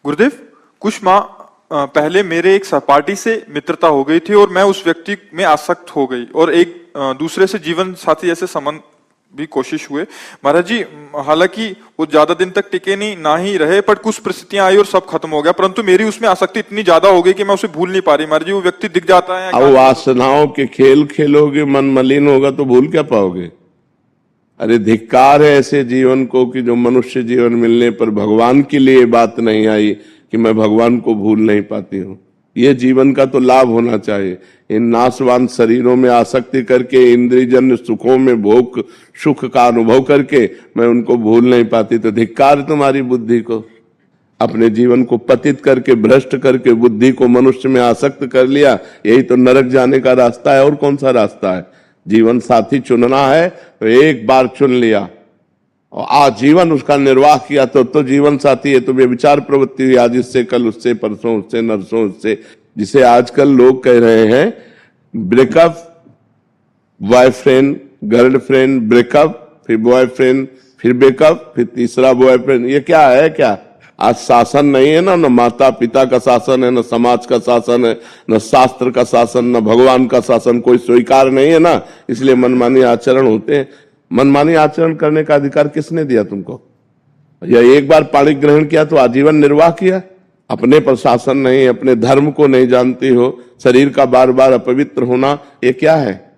गुरुदेव, कुछ माह पहले मेरे एक सहपाठी से मित्रता हो गई थी और मैं उस व्यक्ति में आसक्त हो गई और एक दूसरे से जीवन साथी जैसे संबंध भी कोशिश हुए। महाराज जी, हालांकि वो ज्यादा दिन तक टिके नहीं ना ही रहे, पर कुछ परिस्थितियां आई और सब खत्म हो गया, परंतु मेरी उसमें आसक्ति इतनी ज्यादा हो गई कि मैं उसे भूल नहीं पा रही। महाराज जी, वो व्यक्ति दिख जाता है। अब वासनाओं के खेल खेलोगे, मन मलिन होगा तो भूल क्या पाओगे। अरे धिक्कार है ऐसे जीवन को कि जो मनुष्य जीवन मिलने पर भगवान के लिए बात नहीं आई कि मैं भगवान को भूल नहीं पाती हूँ। ये जीवन का तो लाभ होना चाहिए। इन नाशवान शरीरों में आसक्ति करके, इंद्रियजन्य सुखों में भोग सुख का अनुभव करके मैं उनको भूल नहीं पाती, तो धिक्कार तुम्हारी बुद्धि को। अपने जीवन को पतित करके, भ्रष्ट करके बुद्धि को मनुष्य में आसक्त कर लिया, यही तो नरक जाने का रास्ता है। और कौन सा रास्ता है? जीवन साथी चुनना है तो एक बार चुन लिया और आजीवन उसका निर्वाह किया तो जीवन साथी है। तो व्यभिचार प्रवृत्ति हुई, आज इससे, कल उससे, परसों उससे, नरसों उससे, जिसे आजकल लोग कह रहे हैं ब्रेकअप, बॉयफ्रेंड गर्लफ्रेंड, ब्रेकअप, फिर बॉयफ्रेंड, फिर ब्रेकअप, फिर तीसरा बॉयफ्रेंड। ये क्या है? क्या आज शासन नहीं है ना? न माता पिता का शासन है, न समाज का शासन है, न शास्त्र का शासन, न भगवान का शासन, कोई स्वीकार नहीं है ना। इसलिए मनमानी आचरण होते हैं। मनमानी आचरण करने का अधिकार किसने दिया तुमको? या एक बार पाणी ग्रहण किया तो आजीवन निर्वाह किया? अपने पर शासन नहीं, अपने धर्म को नहीं जानती हो, शरीर का बार बार अपवित्र होना, ये क्या है?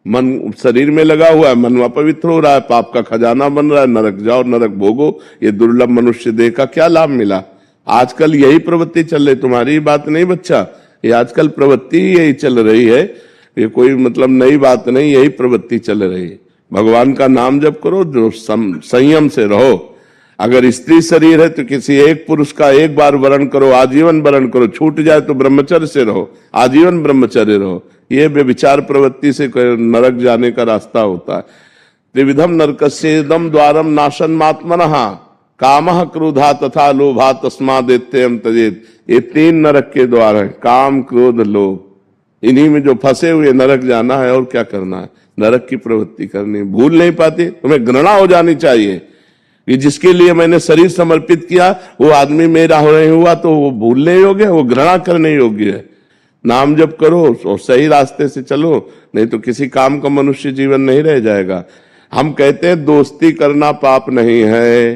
मन शरीर में लगा हुआ है, मन अपवित्र हो रहा है, पाप का खजाना बन रहा है, नरक जाओ नरक भोगो। ये दुर्लभ मनुष्य देह का क्या लाभ मिला? आजकल यही प्रवृत्ति चल रही, तुम्हारी बात नहीं बच्चा, ये आजकल प्रवृत्ति यही चल रही है। ये कोई मतलब नई बात नहीं, यही प्रवृत्ति चल रही है। भगवान का नाम जप करो, जो संयम से रहो। अगर स्त्री शरीर है तो किसी एक पुरुष का एक बार वरण करो, आजीवन वरण करो। छूट जाए तो ब्रह्मचर्य से रहो, आजीवन ब्रह्मचर्य रहो। ये व्यभिचार प्रवृत्ति से नरक जाने का रास्ता होता है। त्रिविधम नरकस्येदम द्वारम नाशनमात्मनः कामः क्रोधा तथा लोभा तस्मादेत्ययं तजेत। ये तीन नरक के द्वार हैं, काम, क्रोध, लोभ। इन्हीं में जो फंसे हुए नरक जाना है। और क्या करना है? नरक की प्रवृत्ति करनी। भूल नहीं पाती, तुम्हें घृणा हो जानी चाहिए कि जिसके लिए मैंने शरीर समर्पित किया वो आदमी मेरा हो नहीं हुआ तो वो भूलने योग्य है, वो घृणा करने योग्य है। नाम जप करो और सही रास्ते से चलो, नहीं तो किसी काम का मनुष्य जीवन नहीं रह जाएगा। हम कहते हैं दोस्ती करना पाप नहीं है,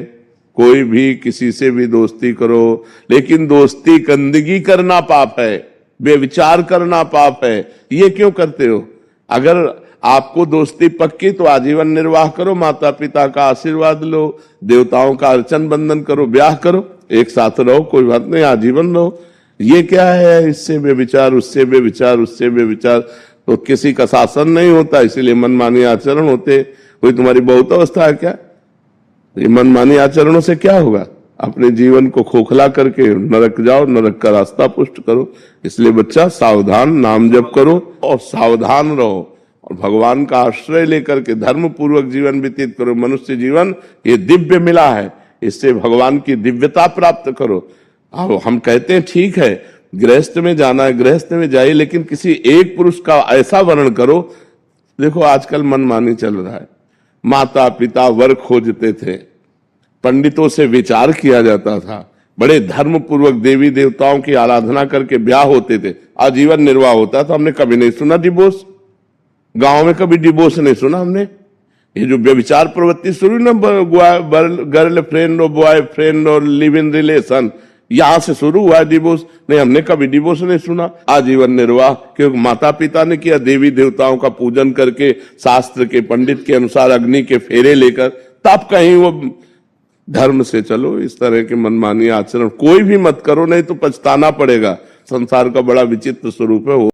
कोई भी किसी से भी दोस्ती करो, लेकिन दोस्ती गंदगी करना पाप है, बेविचार करना पाप है। ये क्यों करते हो? अगर आपको दोस्ती पक्की तो आजीवन निर्वाह करो, माता पिता का आशीर्वाद लो, देवताओं का अर्चन बंधन करो, ब्याह करो, एक साथ रहो, कोई बात नहीं, आजीवन रहो। ये क्या है? इससे बेविचार, उससे बेविचार, उससे बेविचार, तो किसी का शासन नहीं होता, इसीलिए मनमानी आचरण होते। कोई तुम्हारी बहुत अवस्था है क्या? ये मनमानी आचरणों से क्या होगा? अपने जीवन को खोखला करके नरक जाओ, नरक का रास्ता पुष्ट करो। इसलिए बच्चा सावधान, नाम जप करो और सावधान रहो और भगवान का आश्रय लेकर के धर्म पूर्वक जीवन व्यतीत करो। मनुष्य जीवन ये दिव्य मिला है, इससे भगवान की दिव्यता प्राप्त करो। अब हम कहते हैं ठीक है, गृहस्थ में जाना है, गृहस्थ में जाइए, लेकिन किसी एक पुरुष का ऐसा वर्ण करो। देखो आजकल मनमानी चल रहा है। माता पिता वर खोजते थे, पंडितों से विचार किया जाता था, बड़े धर्म पूर्वक देवी देवताओं की आराधना करके ब्याह होते थे, आजीवन निर्वाह होता था। हमने कभी नहीं सुना डिवोर्स, गांव में कभी डिवोर्स नहीं सुना हमने। ये जो व्यभिचार प्रवृत्ति शुरू ना, गर्लफ्रेंड और बॉयफ्रेंड और लिव इन रिलेशन, यहां से शुरू हुआ है डिवोर्स। नहीं, हमने कभी डिवोर्स नहीं सुना। आजीवन निर्वाह, क्योंकि माता पिता ने किया, देवी देवताओं का पूजन करके, शास्त्र के पंडित के अनुसार अग्नि के फेरे लेकर, तब कहीं वो धर्म से चलो। इस तरह के मनमानी आचरण कोई भी मत करो, नहीं तो पछताना पड़ेगा। संसार का बड़ा विचित्र स्वरूप है वो।